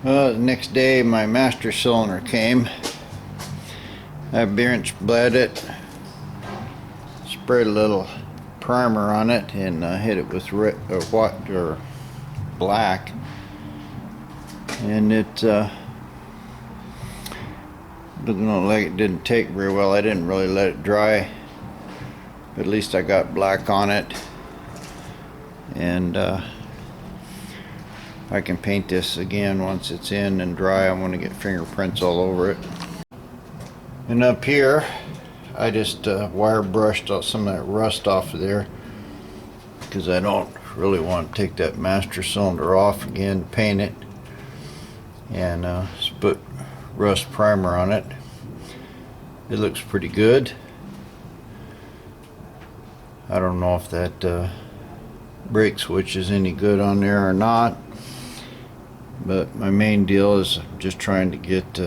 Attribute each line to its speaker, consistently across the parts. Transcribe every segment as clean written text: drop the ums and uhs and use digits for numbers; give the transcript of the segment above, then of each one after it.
Speaker 1: Well, the next day my master cylinder came. I bench bled it, sprayed a little primer on it, and hit it with red or white or black, and it doesn't look like it didn't take very well. I didn't really let it dry, but at least I got black on it, and I can paint this again once it's in and dry. I want to get fingerprints all over it. And up here I just wire brushed out some of that rust off of there, because I don't really want to take that master cylinder off again, paint it, and just put rust primer on it. It looks pretty good. I don't know if that brake switch is any good on there or not, but my main deal is just trying to get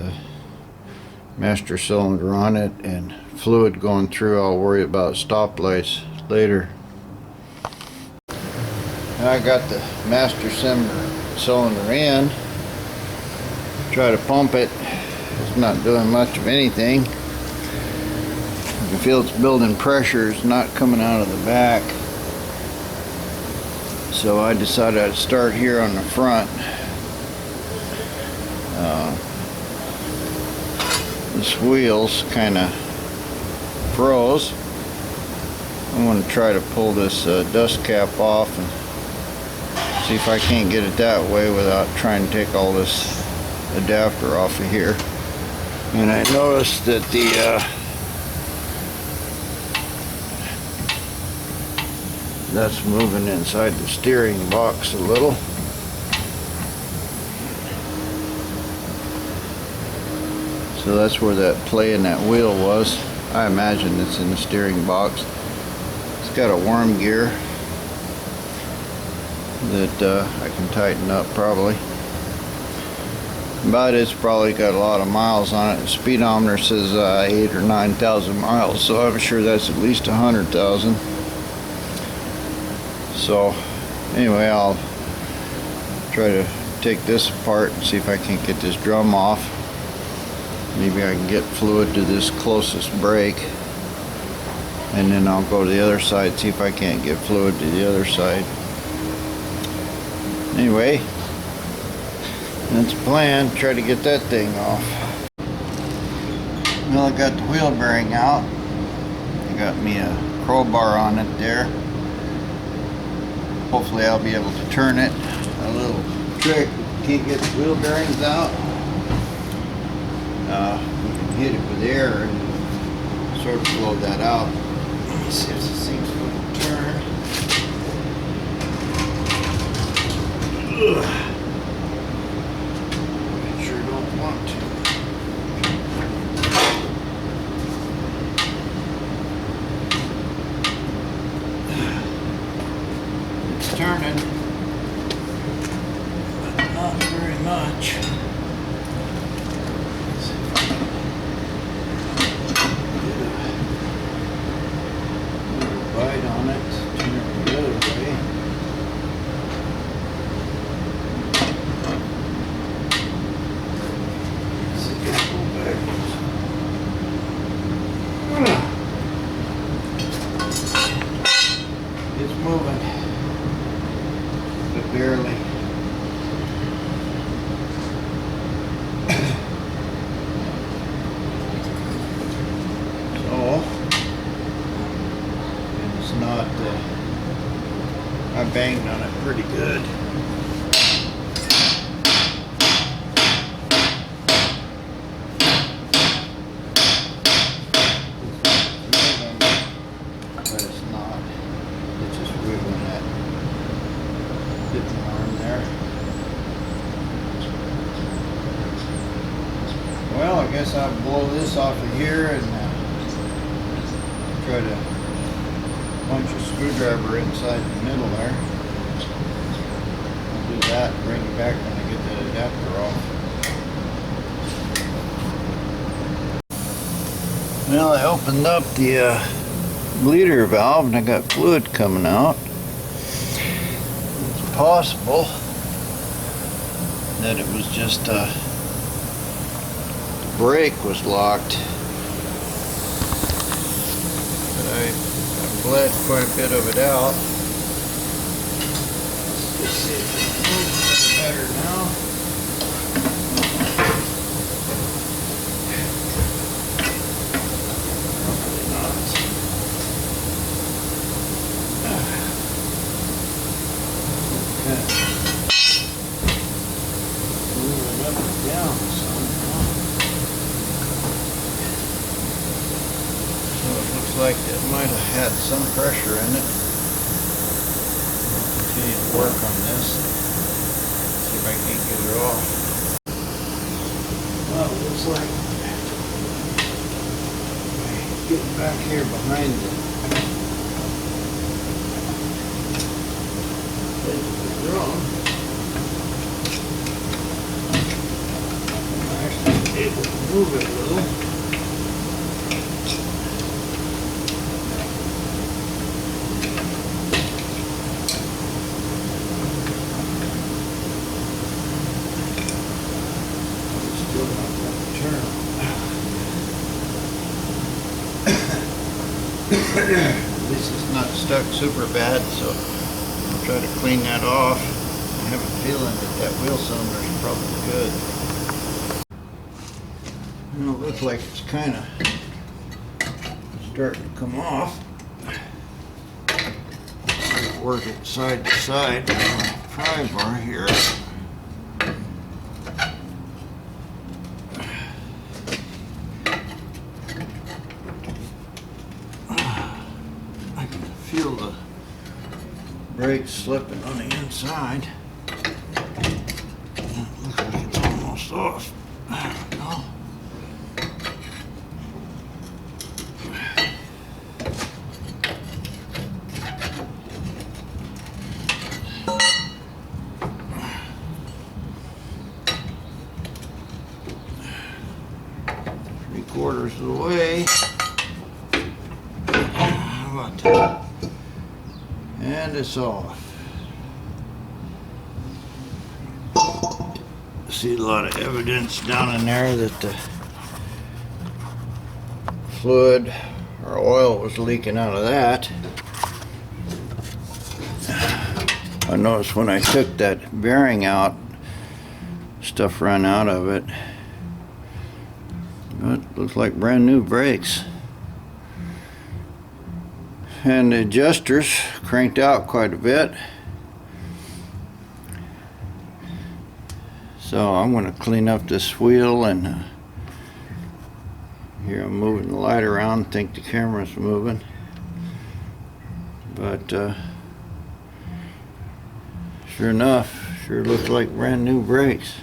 Speaker 1: master cylinder on it and fluid going through. I'll worry about stoplights later. Now I got the master cylinder in. Try to pump it. It's not doing much of anything. You can feel it's building pressure. It's not coming out of the back. So I decided I'd start here on the front. This wheel's kind of froze. I'm going to try to pull this dust cap off and see if I can't get it that way without trying to take all this adapter off of here. And I noticed that that's moving inside the steering box a little. So that's where that play in that wheel was. I imagine it's in the steering box. It's got a worm gear that I can tighten up probably. But it's probably got a lot of miles on it. The speedometer says 8,000 or 9,000 miles, so I'm sure that's at least 100,000. So anyway, I'll try to take this apart and see if I can't get this drum off. Maybe I can get fluid to this closest brake, and then I'll go to the other side, see if I can't get fluid to the other side. Anyway, that's the plan. Try to get that thing off. Well, I got the wheel bearing out. I got me a crowbar on it there. Hopefully I'll be able to turn it. A little trick, can't get the wheel bearings out. We can hit it with air and sort of blow that out. Let's see if this thing's going to turn. Ugh. I sure don't want to. It's turning, but not very much. Bite on it, turn it the other way. See if it go backwards. It's moving, but barely. Not I banged on it pretty good. But it's not. It's just wiggling that bit arm there. Well, I guess I'll blow this off of here and try to punch a screwdriver inside the middle there. I'll do that and bring it back when I get that adapter off. Well, I opened up the bleeder valve and I got fluid coming out. It's possible that it was just the brake was locked. But I bled quite a bit of it out. Let's see if it moves better now. Probably not. Okay. Moving up and down somehow. So it looks like it might have had some pressure in it. I'll continue to work on this. See if I can't get it off. Well, it looks like getting back here behind the edge of the drum. I'm actually able to move it a little. At least it's not stuck super bad, so I'll try to clean that off. I have a feeling that wheel cylinder is probably good. You know, it looks like it's kind of starting to come off. Work it side to side with my pry bar here. Feel the brake slipping on the inside. It looks like it's almost off. I don't know. Three-quarters of the way. How about that? And it's off. See a lot of evidence down in there that the fluid or oil was leaking out of that. I noticed when I took that bearing out, stuff ran out of it. But it looks like brand new brakes. And the adjusters cranked out quite a bit. So I'm going to clean up this wheel, and here I'm moving the light around, think the camera's moving. But sure enough, sure looks like brand new brakes.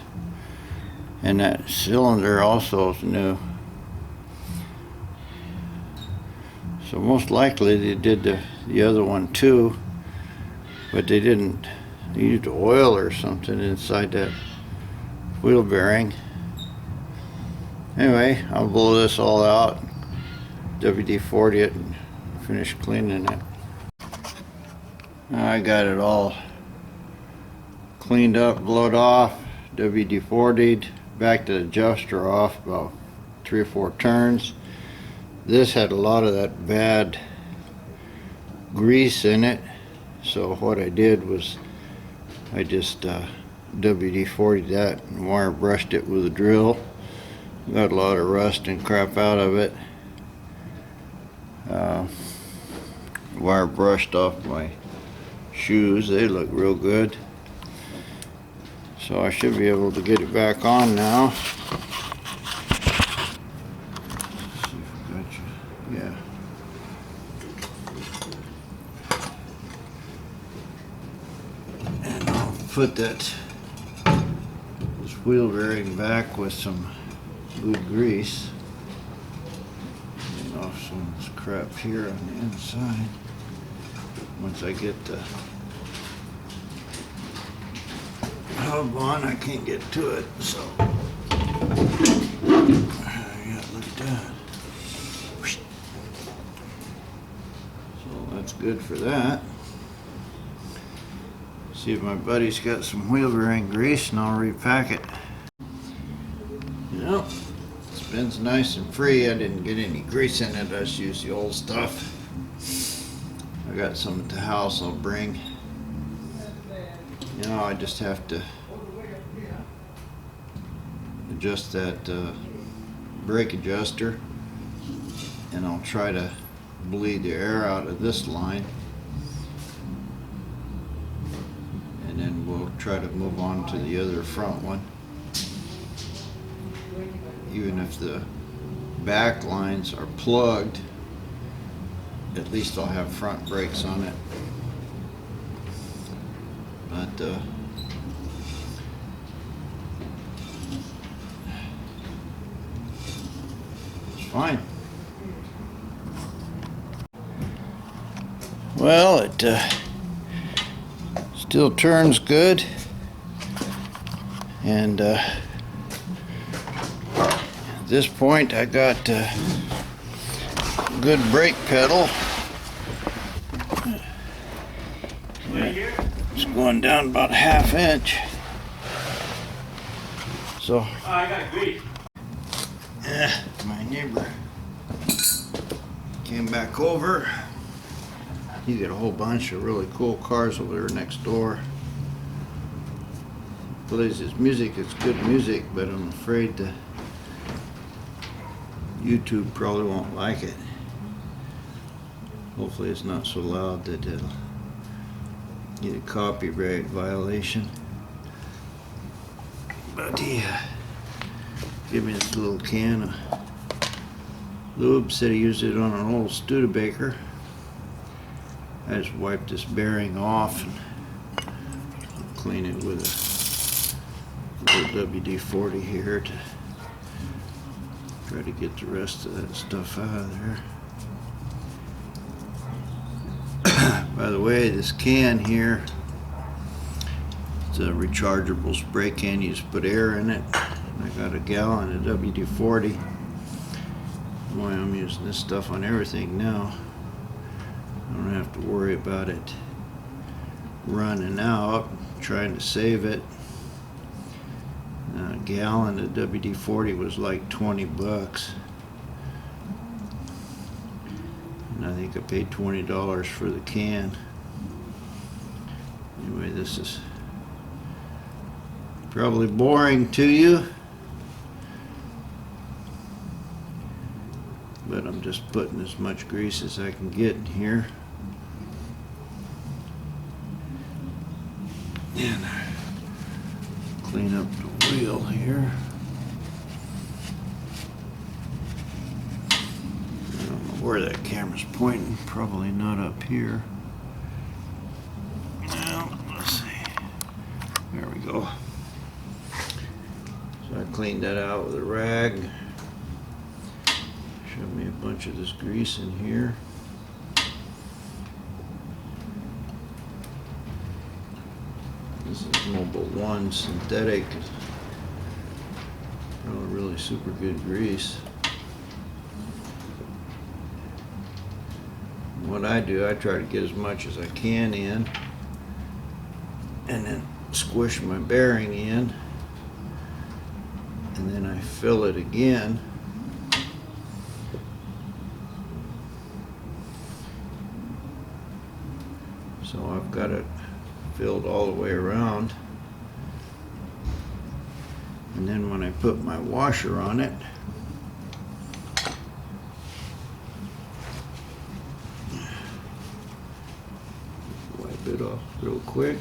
Speaker 1: And that cylinder also is new. So most likely they did the other one too, but they didn't. They used oil or something inside that wheel bearing. Anyway, I'll blow this all out, WD-40 it, and finish cleaning it. I got it all cleaned up, blowed off, WD-40'd, back to the adjuster off about 3 or 4 turns. This had a lot of that bad grease in it, so what I did was I just WD-40'd that and wire brushed it with a drill. Got a lot of rust and crap out of it. Wire brushed off my shoes, they look real good. So I should be able to get it back on now. Yeah. And I'll put this wheel bearing back with some good grease. Clean off some of this crap here on the inside. Once I get the hub on, I can't get to it, so yeah, look at that. So that's good for that. See if my buddy's got some wheel bearing grease and I'll repack it. Yep, spins nice and free. I didn't get any grease in it. I just used the old stuff. I got some at the house I'll bring. You know, I just have to adjust that brake adjuster, and I'll try to bleed the air out of this line, and then we'll try to move on to the other front one. Even if the back lines are plugged, at least I'll have front brakes on it. But it's fine. Well, it still turns good, and at this point I got a good brake pedal. It's going down about a ½ inch. So
Speaker 2: I got grease.
Speaker 1: My neighbor came back over. He got a whole bunch of really cool cars over there next door. Plays his music. It's good music, but I'm afraid the YouTube probably won't like it. Hopefully it's not so loud that it'll get a copyright violation. But he gave me this little can of lube, said he used it on an old Studebaker. I just wiped this bearing off and clean it with a little WD-40 here to try to get the rest of that stuff out of there. By the way, this can here, it's a rechargeable spray can. You just put air in it. I got a gallon of WD-40. Boy, I'm using this stuff on everything now. I don't have to worry about it running out. I'm trying to save it. A gallon of WD-40 was like 20 bucks. And I think I paid $20 for the can. Anyway, this is probably boring to you, but I'm just putting as much grease as I can get in here. And clean up the wheel here. I don't know where that camera's pointing. Probably not up here. Well, let's see. There we go. So I cleaned that out with a rag. Showed me a bunch of this grease in here. This is Mobile 1 synthetic. Really super good grease. What I do, I try to get as much as I can in, and then squish my bearing in, and then I fill it again. So I've got it filled all the way around. And then when I put my washer on it, wipe it off real quick,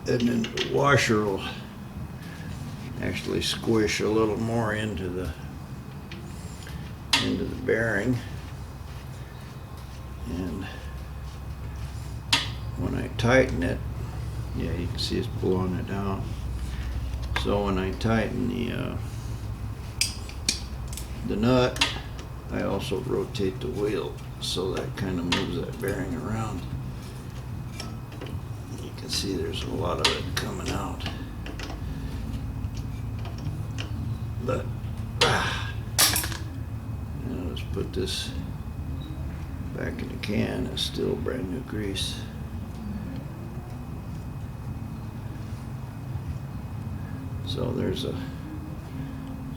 Speaker 1: and then the washer will actually squish a little more into the bearing. And when I tighten it, yeah, you can see it's blowing it out. So when I tighten the nut, I also rotate the wheel, so that kind of moves that bearing around. You can see there's a lot of it coming out. But now let's put this back in the can. It's still brand new grease. So there's the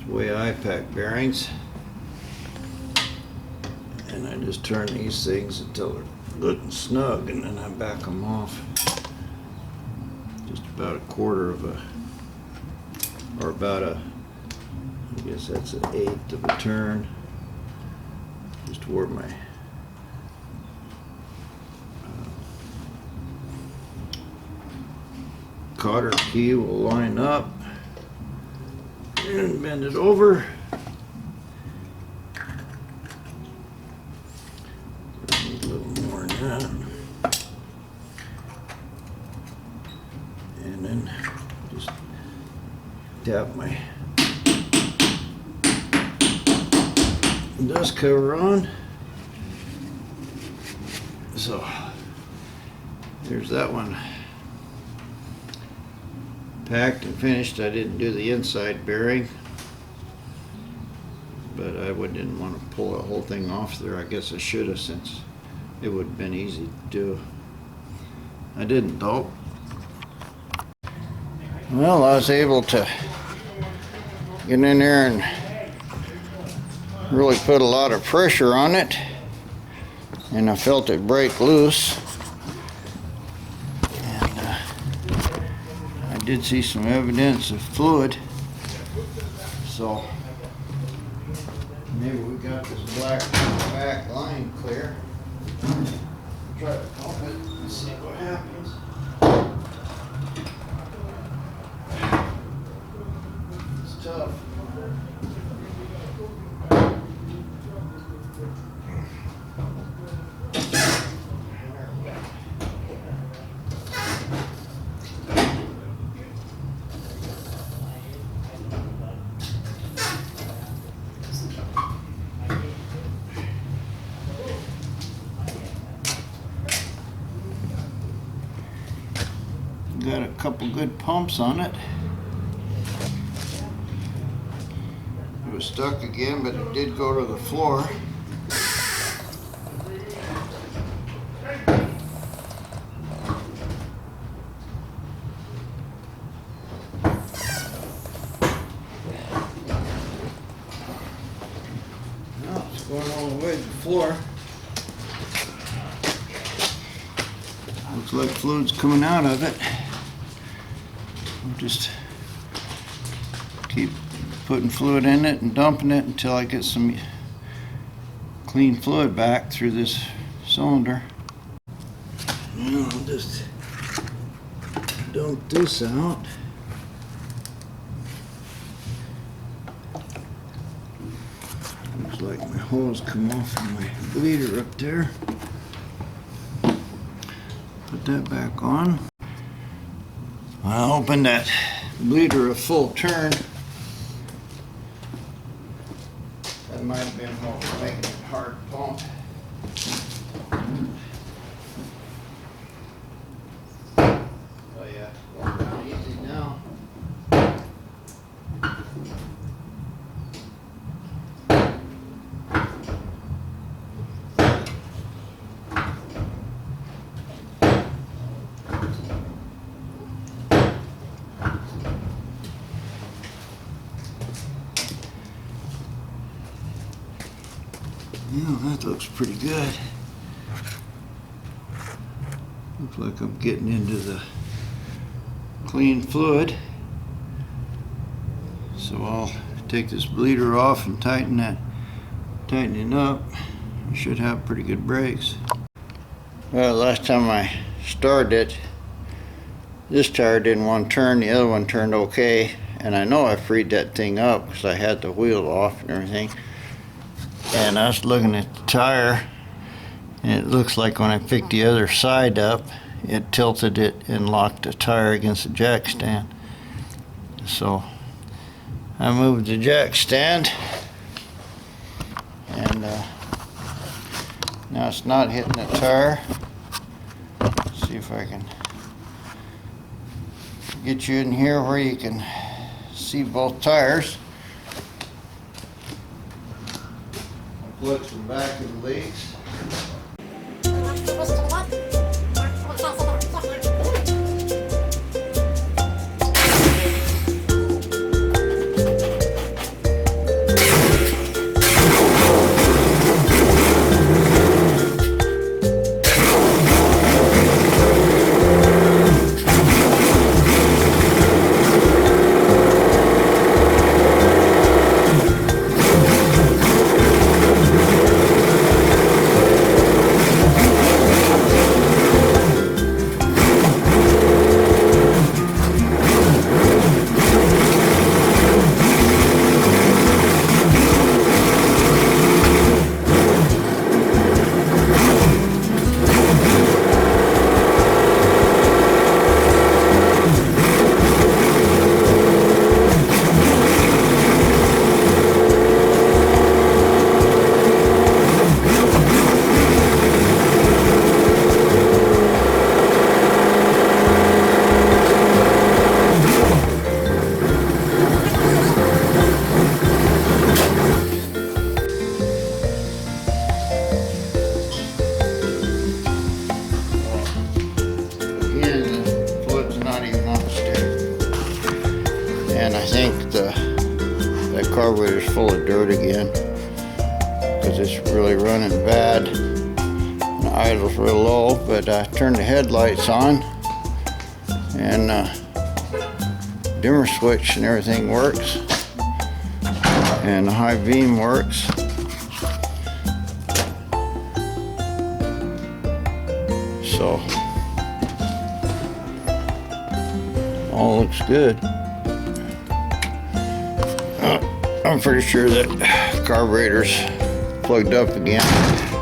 Speaker 1: way I pack bearings. And I just turn these things until they're good and snug, and then I back them off. Just about a quarter of a, or about a, I guess that's an eighth of a turn. Just where my cotter key will line up, and bend it over. Need a little more than that. And then just tap my dust cover on. So there's that one packed and finished. I didn't do the inside bearing, but I didn't want to pull the whole thing off there. I guess I should have, since it would have been easy to do. I didn't though. Well, I was able to get in there and really put a lot of pressure on it, and I felt it break loose. And I did see some evidence of fluid, so maybe we got this black back line clear. Try to pump it and see what happens. It's tough. Got a couple good pumps on it. It was stuck again, but it did go to the floor. Now it's going all the way to the floor. Looks like fluid's coming out of it. I'll just keep putting fluid in it and dumping it until I get some clean fluid back through this cylinder. And I'll just dump this out. Looks like my hose come off of my bleeder up there. Put that back on. I opened that bleeder a full turn. That might have been what was making it hard to pump. Oh yeah, going down easy now. Yeah, that looks pretty good. Looks like I'm getting into the clean fluid. So I'll take this bleeder off and tighten it up. I should have pretty good brakes. Well, last time I started it, this tire didn't want to turn, the other one turned okay. And I know I freed that thing up because I had the wheel off and everything. And I was looking at the tire, and it looks like when I picked the other side up, it tilted it and locked the tire against the jack stand. So I moved the jack stand, and now it's not hitting the tire. Let's see if I can get you in here where you can see both tires. Look from back of the leaks. and I think that carburetor's full of dirt again, because it's really running bad. The idle's real low, but I turned the headlights on, and dimmer switch and everything works, and the high beam works. So all looks good. I'm pretty sure that carburetor's plugged up again.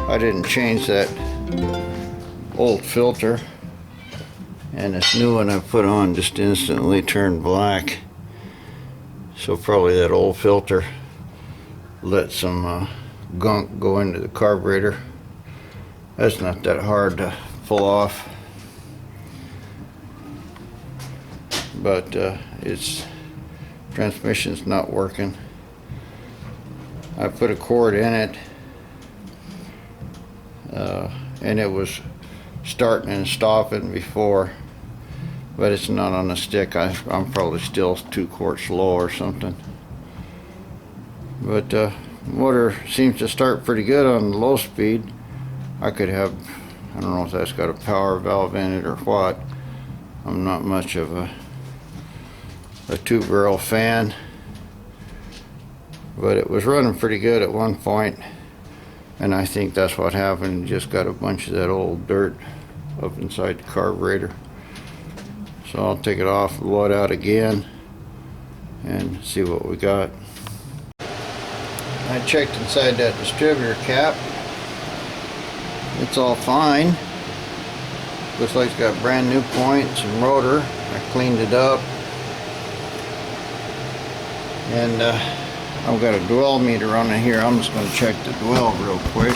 Speaker 1: I didn't change that old filter, and this new one I put on just instantly turned black. So probably that old filter let some gunk go into the carburetor. That's not that hard to pull off, but its transmission's not working. I put a cord in it, and it was starting and stopping before, but it's not on the stick. I'm probably still 2 quarts low or something. But motor seems to start pretty good on low speed. I could have, I don't know if that's got a power valve in it or what. I'm not much of a 2-barrel fan, but it was running pretty good at one point, and I think that's what happened. Just got a bunch of that old dirt up inside the carburetor. So I'll take it off, blow it out again, and see what we got. I checked inside that distributor cap. It's all fine. Looks like it's got brand new points and rotor. I cleaned it up, and I've got a dwell meter on it here. I'm just going to check the dwell real quick.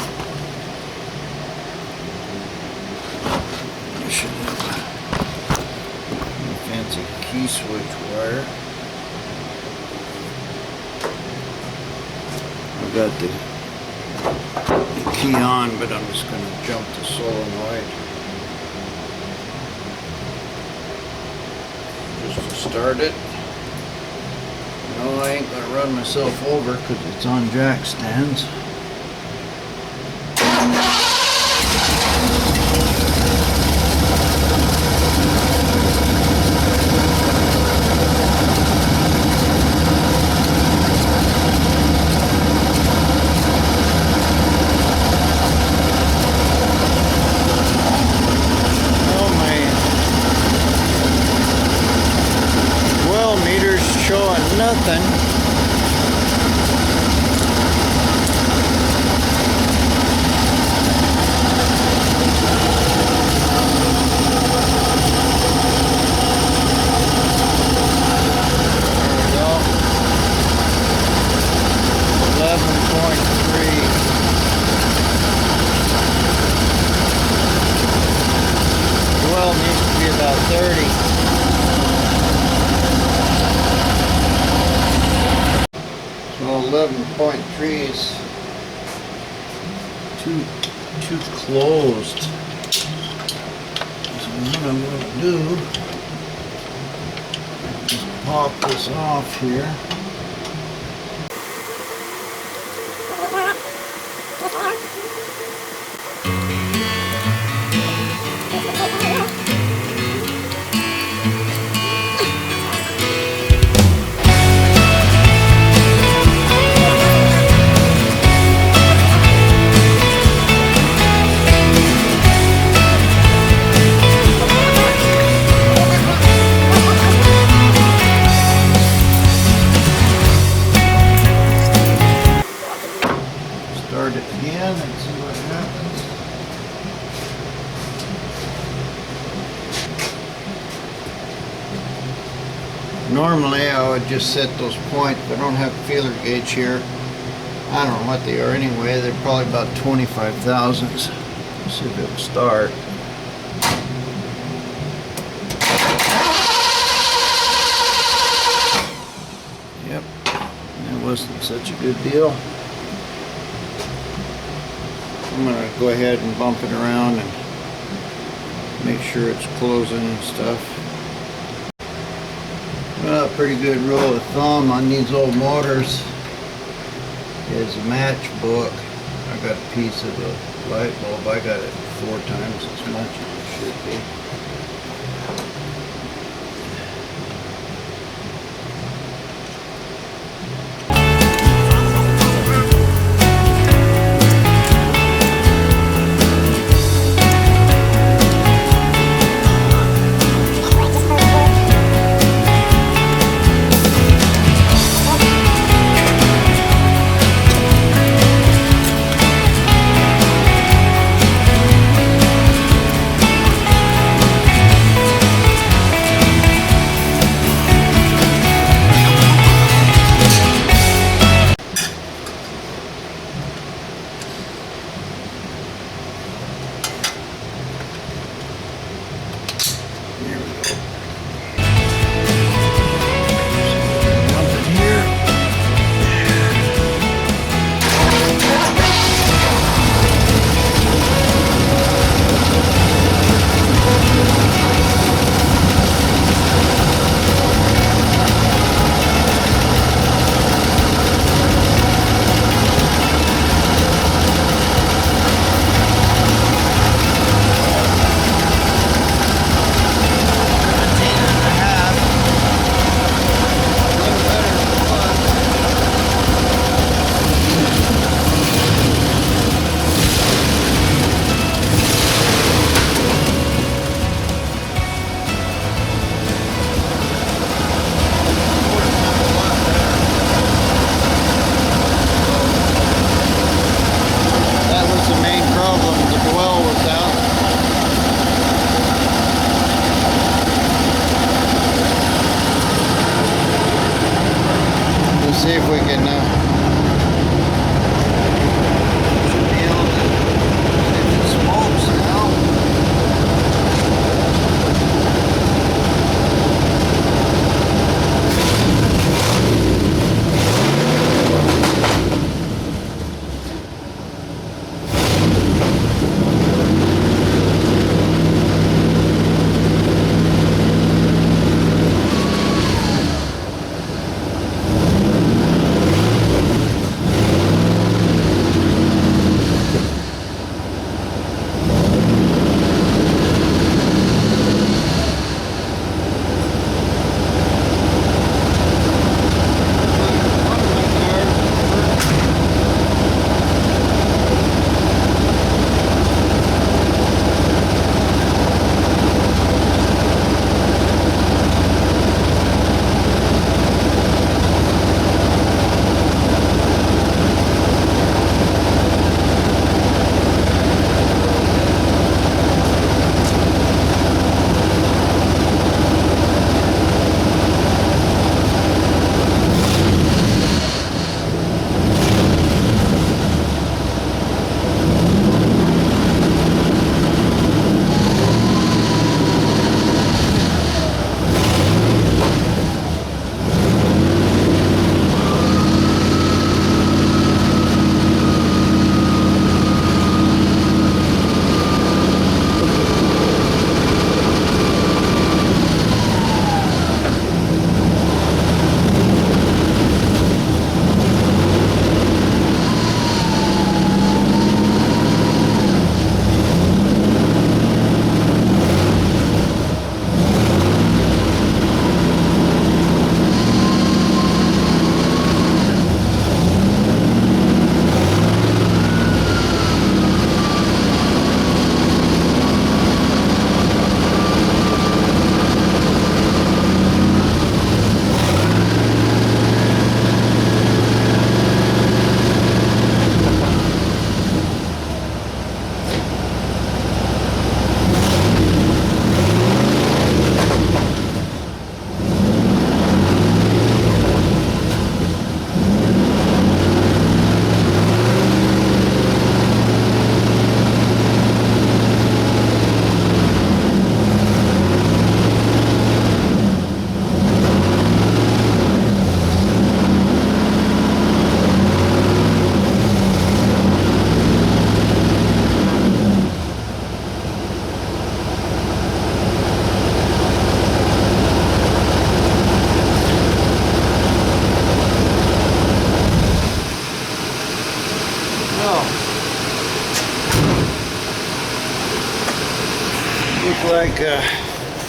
Speaker 1: I should have a fancy key switch wire. I've got the key on, but I'm just going to jump the solenoid just to start it. No, I ain't going to run myself over because it's on jack stands. Showing nothing. There we go. 11.3. Well, needs to be about 30. So 11.3 is too closed. So what I'm going to do is pop this off here. Start it again and see what happens. Normally I would just set those points, but I don't have a feeler gauge here. I don't know what they are anyway. They're probably about 25 thousandths. Let's see if it'll start. Yep, that wasn't such a good deal. I'm going to go ahead and bump it around and make sure it's closing and stuff. Well, a pretty good rule of thumb on these old motors is a matchbook. I got a piece of a light bulb. I got it 4 times as much as it should be. See if we can should be able to see if it smokes now.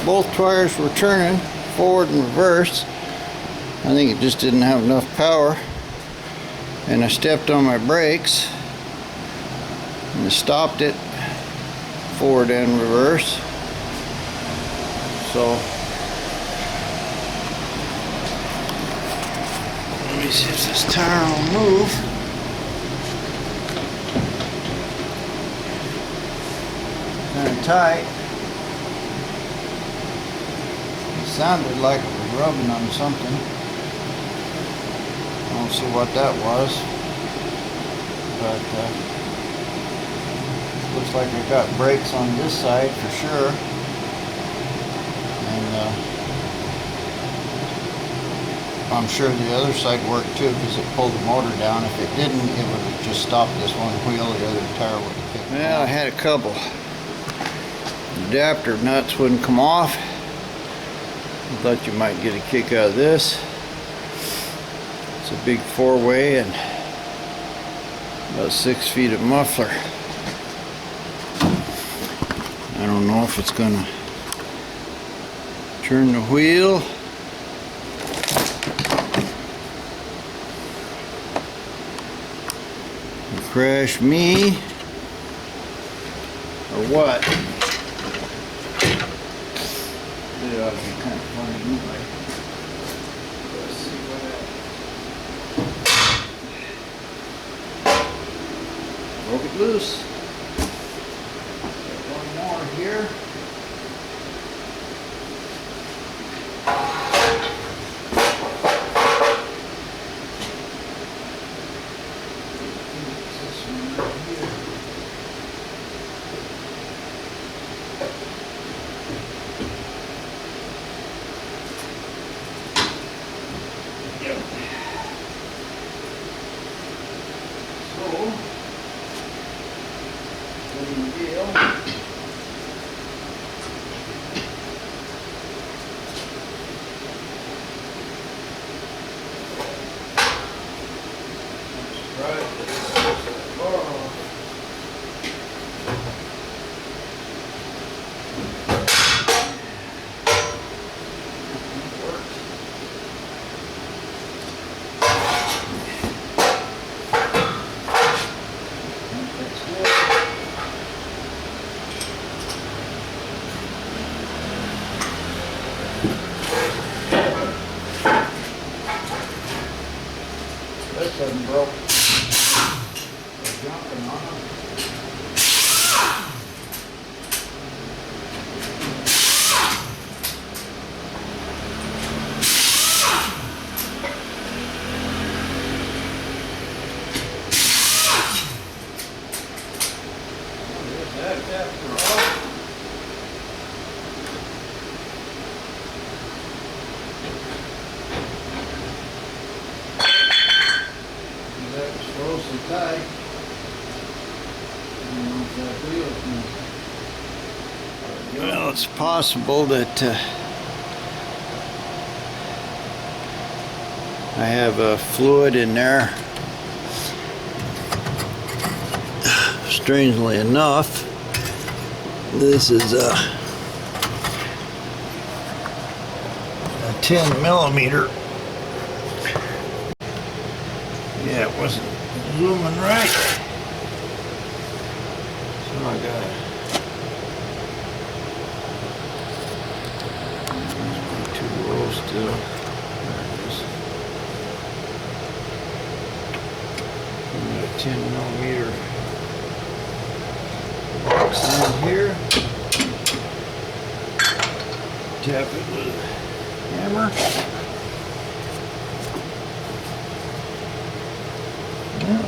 Speaker 1: both tires were turning forward and reverse. I think it just didn't have enough power, and I stepped on my brakes and stopped it forward and reverse. So let me see if this tire will move. Kind of tight. It sounded like it was rubbing on something. I don't see what that was, but looks like I got brakes on this side for sure, and I'm sure the other side worked too because it pulled the motor down. If it didn't, it would have just stopped this one wheel. The other tire would have kicked. Well, I had a couple adapter nuts wouldn't come off. I thought you might get a kick out of this. It's a big four-way and about 6 feet of muffler. I don't know if it's gonna turn the wheel. Crash me or what? It ought to be kind of funny anyway. Let's see what happens. Broke it loose. Got one more here. This one broke. They're jumping on them. After all. That was frozen tight. Well, it's possible that I have a fluid in there. Strangely enough, this is a 10 millimeter. Yeah, it wasn't zooming right. So I got too low still. There it is. Got a 10 millimeter box in here. Tap it with a hammer. Yeah.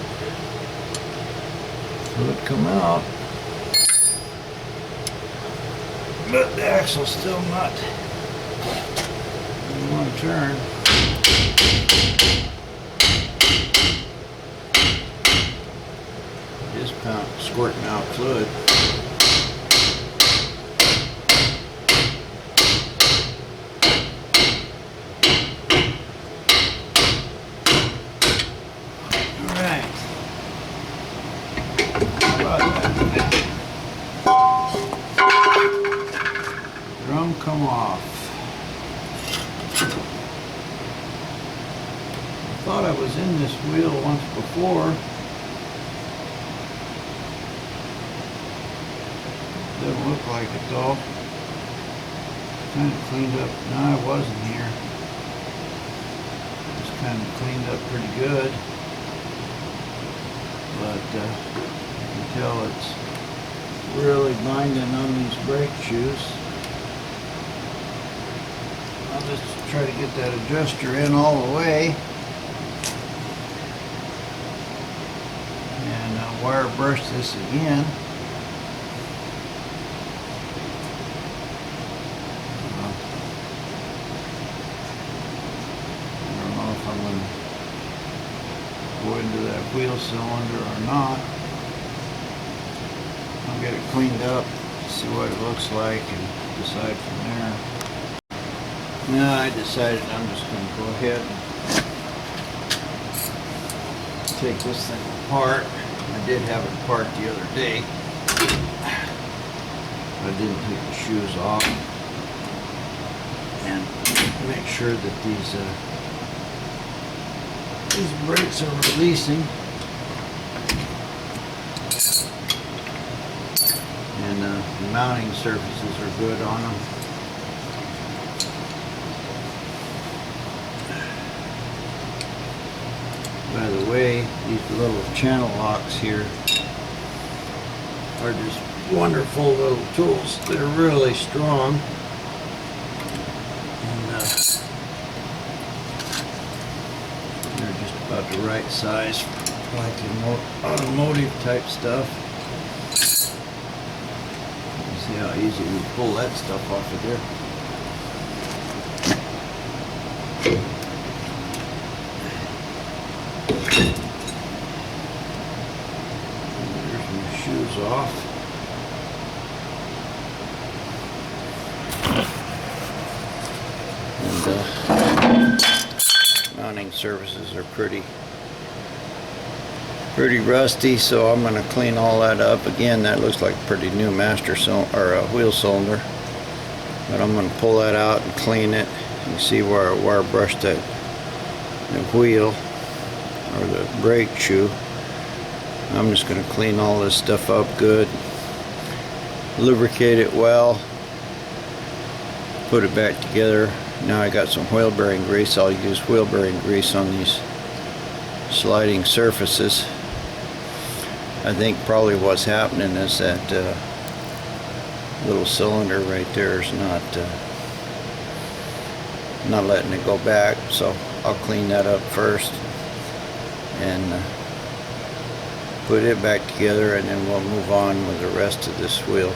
Speaker 1: Fluid come out, but the axle's still not in one turn. Just squirting out fluid. come off. I thought I was in this wheel once before. Doesn't look like it though. Kind of cleaned up. No, I wasn't here. Just kind of cleaned up pretty good. But you can tell it's really binding on these brake shoes. I'll just try to get that adjuster in all the way. And wire brush this again. I don't know if I'm going to go into that wheel cylinder or not. I'll get it cleaned up, see what it looks like, and decide from there. Now I decided I'm just going to go ahead and take this thing apart. I did have it apart the other day. I didn't take the shoes off. And make sure that these brakes are releasing. And the mounting surfaces are good on them. By the way, these little channel locks here are just wonderful little tools. They're really strong. And they're just about the right size for like automotive type stuff. See how easy we pull that stuff off of there. There's my shoes off. And mounting surfaces are pretty rusty, so I'm going to clean all that up. Again, that looks like a pretty new master cylinder or a wheel cylinder, but I'm going to pull that out and clean it. You see where I wire brushed the wheel or the brake shoe. I'm just going to clean all this stuff up good, lubricate it well, put it back together. Now I got some wheel bearing grease. I'll use wheel bearing grease on these sliding surfaces. I think probably what's happening is that little cylinder right there is not letting it go back, so I'll clean that up first and put it back together, and then we'll move on with the rest of this wheel.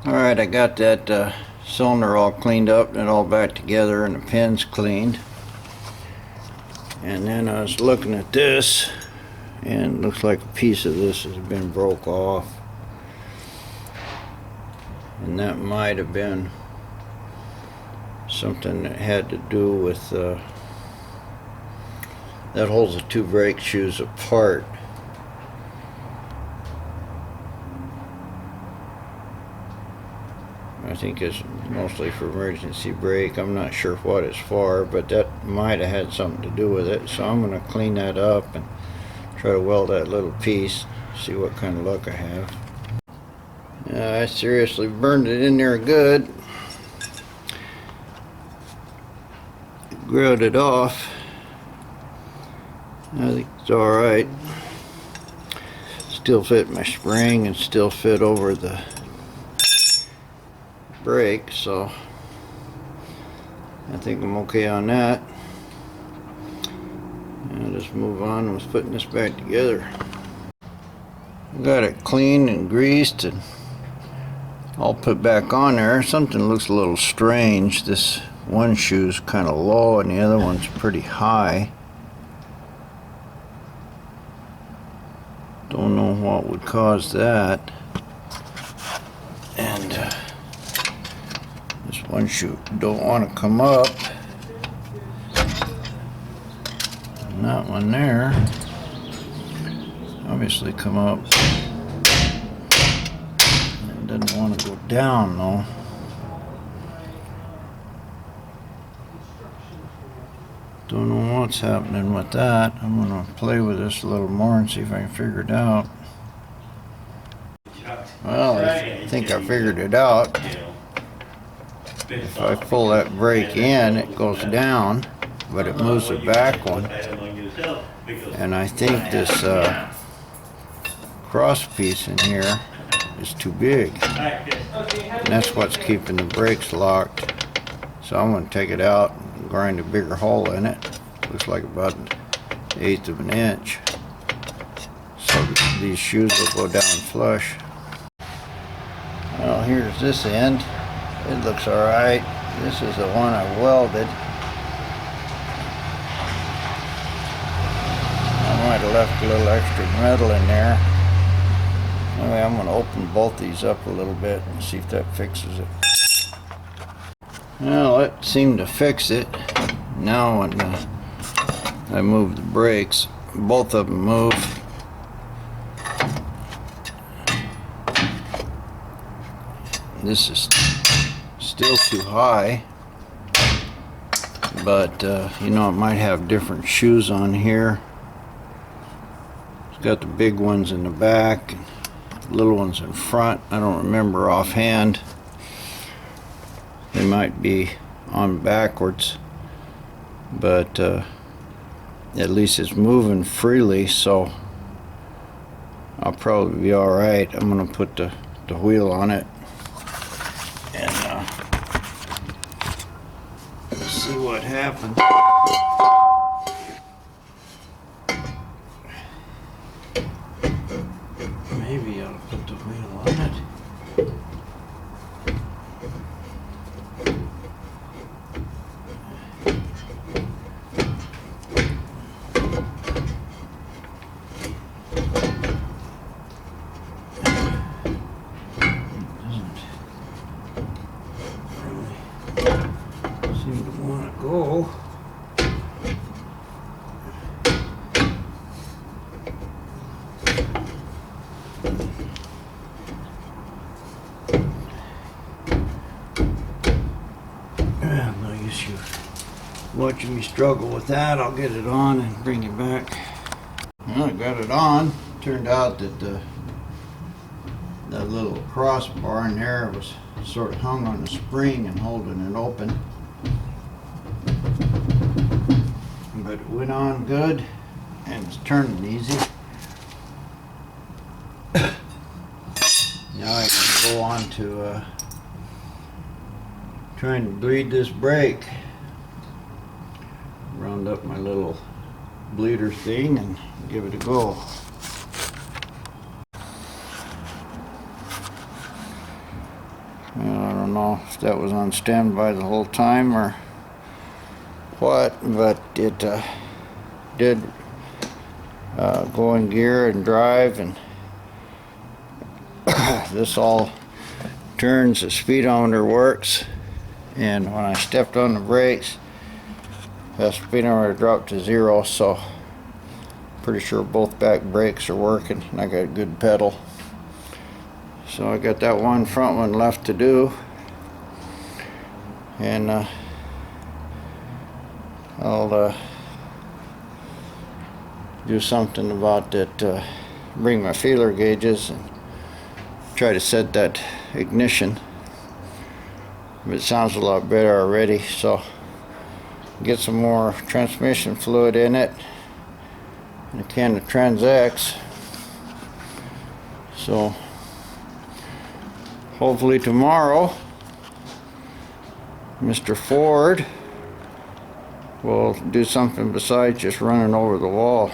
Speaker 1: Alright, I got that cylinder all cleaned up and all back together, and the pins cleaned. And then I was looking at this, and it looks like a piece of this has been broke off. And that might have been something that had to do with that holds the two brake shoes apart. I think it's mostly for emergency brake. I'm not sure what it's for, but that might have had something to do with it. So I'm going to clean that up and try to weld that little piece, see what kind of luck I have. I seriously burned it in there good. Grilled it off. I think it's alright. Still fit my spring and still fit over the brake, so I think I'm okay on that. I'll just move on with putting this back together. Got it cleaned and greased and all put back on there. Something looks a little strange. This one shoe's kind of low and the other one's pretty high. Don't know what would cause that. And this one shoe don't want to come up. And that one there obviously come up and doesn't want to go down though. Don't know what's happening with that. I'm gonna play with this a little more and see if I can figure it out. Well, I think I figured it out. If I pull that brake in, it goes down, but it moves it back one. And I think this cross piece in here is too big. And that's what's keeping the brakes locked. So I'm going to take it out and grind a bigger hole in it. Looks like about 1/8 of an inch. So these shoes will go down flush. Well, here's this end. It looks alright. This is the one I welded. I might have left a little extra metal in there. Anyway, I'm going to open both these up a little bit and see if that fixes it. Well, it seemed to fix it. Now when I move the brakes, both of them move. This is still too high, but you know, it might have different shoes on here. It's got the big ones in the back and the little ones in front. I don't remember offhand. They might be on backwards, but at least it's moving freely, so I'll probably be alright. I'm gonna put the wheel on it and see what happens. Maybe I'll put the wheel on it. Seem to want to go. No use you watching me struggle with that. I'll get it on and bring it back. Well, I got it on. Turned out that that little crossbar in there was sort of hung on a spring and holding it open. But it went on good and it's turning easy. Now I can go on to trying to bleed this brake. Round up my little bleeder thing and give it a go. Well, I don't know if that was on standby the whole time or what, but it did go in gear and drive, and this all turns, the speedometer works, and when I stepped on the brakes, the speedometer dropped to 0, so pretty sure both back brakes are working, and I got a good pedal. So I got that one front one left to do, and I'll do something about it, bring my feeler gauges and try to set that ignition. But it sounds a lot better already, so get some more transmission fluid in it and a can of Trans-X. So hopefully tomorrow Mr. Ford will do something besides just running over the wall.